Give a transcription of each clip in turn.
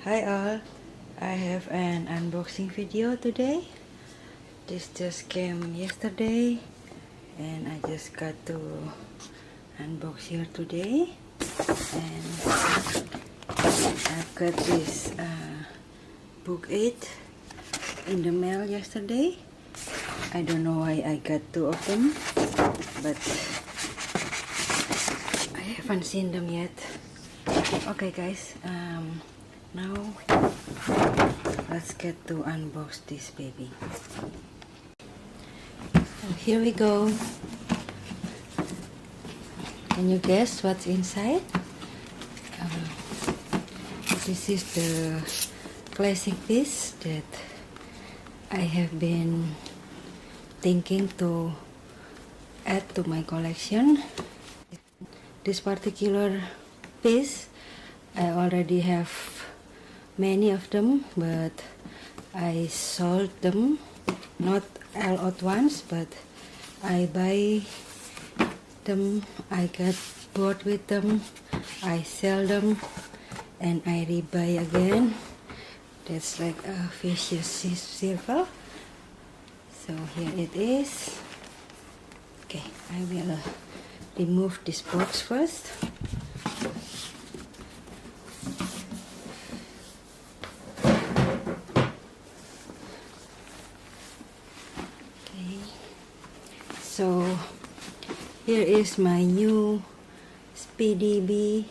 Hi all, I have an unboxing video today. This just came yesterday and I just got to unbox here today. And I've got this book 8 in the mail yesterday. I don't know why I got 2 of them, but I haven't seen them yet. Okay guys, now let's get to unbox this baby. So here we go. Can you guess what's inside? This is the classic piece that I have been thinking to add to my collection. This particular piece, I already have many of them, but I sold them, not all at once, but I buy them, I get bored with them, I sell them, and I rebuy again. That's like a vicious circle. So here it is. Okay, I will remove this box first. So here is my new Speedy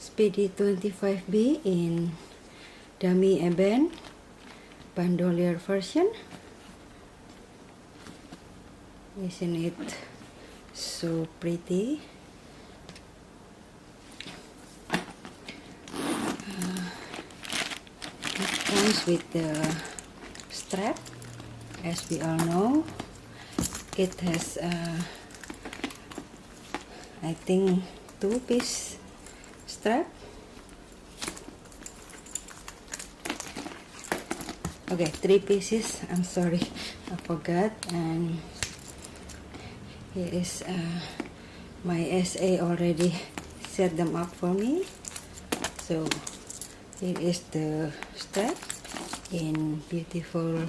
25B in dummy ebony bandolier version. Isn't it so pretty? It comes with the strap, as we all know. It has I think 2-piece strap. Okay, 3 pieces, I'm sorry, I forgot. And here is my SA already set them up for me. So here is the strap in beautiful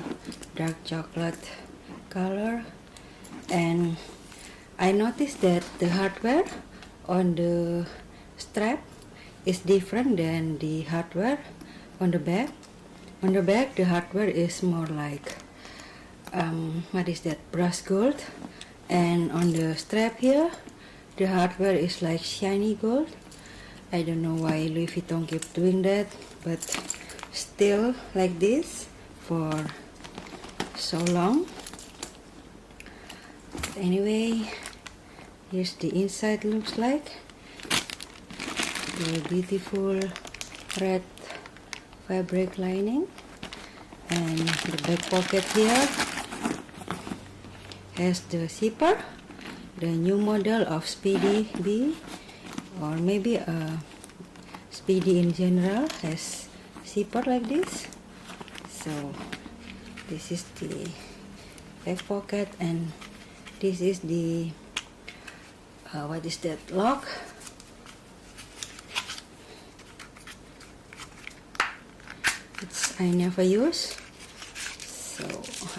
dark chocolate color. And I noticed that the hardware on the strap is different than the hardware on the back. On the back, the hardware is more like what is that, brush gold, and on the strap here, the hardware is like shiny gold. I don't know why Louis Vuitton keep doing that, but still like this for so long. Anyway, here's the inside looks like. The beautiful red fabric lining, and the back pocket here has the zipper. The new model of Speedy B, or maybe a Speedy in general, has zipper like this. So this is the back pocket, and this is the what is that, lock. I never use, so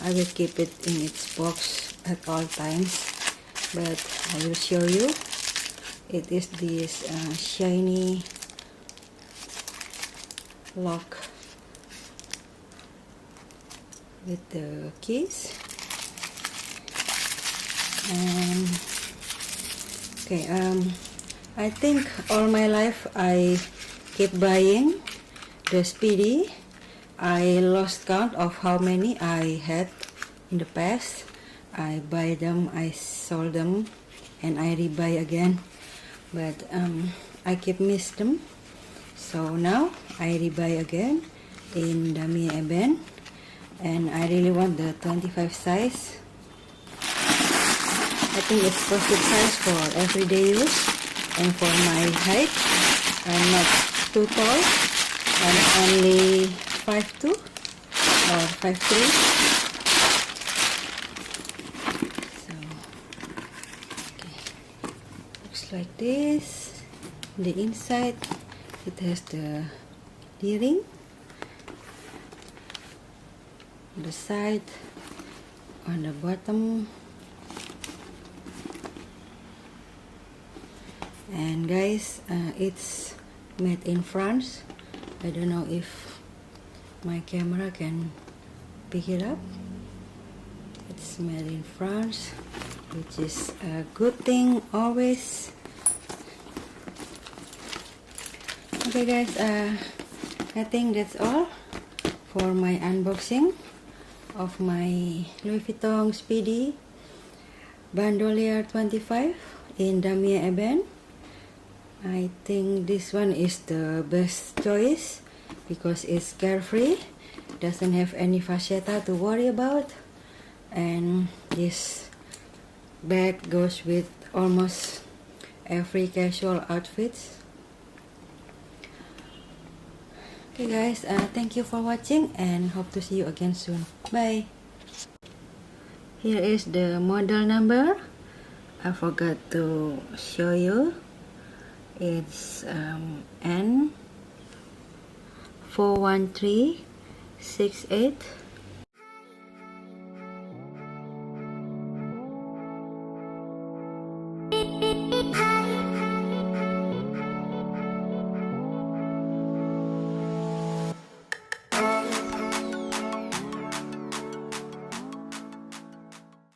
I will keep it in its box at all times, but I will show you. It is this shiny lock with the keys. And okay, I think all my life I keep buying the Speedy. I lost count of how many I had in the past. I buy them, I sold them, and I rebuy again, but I keep miss them. So now I rebuy again in dummy ebony, and I really want the 25 size. I think it's perfect size for everyday use, and for my height, I'm not too tall. I'm only 5'2" or 5'3". So okay, looks like this. The inside, it has the D-ring on the side, on the bottom. And guys, it's made in France. I don't know if my camera can pick it up. It's made in France, which is a good thing always. Okay guys, I think that's all for my unboxing of my Louis Vuitton Speedy Bandolier 25 in Damier Ebene. I think this one is the best choice because it's carefree, doesn't have any fascetta to worry about, and this bag goes with almost every casual outfit. Okay guys, thank you for watching and hope to see you again soon. Bye. Here is the model number. I forgot to show you. It's N41368